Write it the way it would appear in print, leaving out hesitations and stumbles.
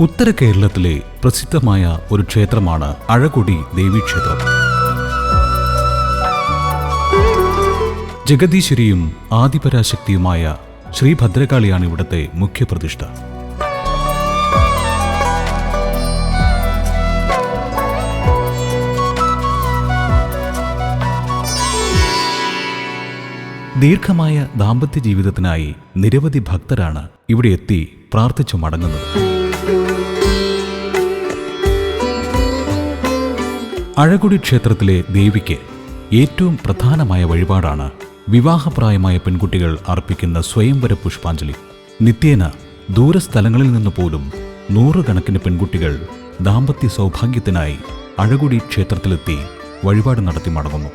ഉത്തര കേരളത്തിലെ പ്രസിദ്ധമായ ഒരു ക്ഷേത്രമാണ് അഴകൊടി ദേവീക്ഷേത്രം. ജഗദീശ്വരിയും ആദിപരാശക്തിയുമായ ശ്രീ ഭദ്രകാളിയാണ് ഇവിടുത്തെ മുഖ്യപ്രതിഷ്ഠ. ദീർഘമായ ദാമ്പത്യ ജീവിതത്തിനായി നിരവധി ഭക്തരാണ് ഇവിടെ എത്തി പ്രാർത്ഥിച്ചു മടങ്ങുന്നത്. അഴകൊടി ക്ഷേത്രത്തിലെ ദേവിക്ക് ഏറ്റവും പ്രധാനമായ വഴിപാടാണ് വിവാഹപ്രായമായ പെൺകുട്ടികൾ അർപ്പിക്കുന്ന സ്വയംവര പുഷ്പാഞ്ജലി. നിത്യേന ദൂരസ്ഥലങ്ങളിൽ നിന്ന് പോലും നൂറുകണക്കിന് പെൺകുട്ടികൾ ദാമ്പത്യ സൗഭാഗ്യത്തിനായി അഴകൊടി ക്ഷേത്രത്തിലെത്തി വഴിപാട് നടത്തി മടങ്ങുന്നു.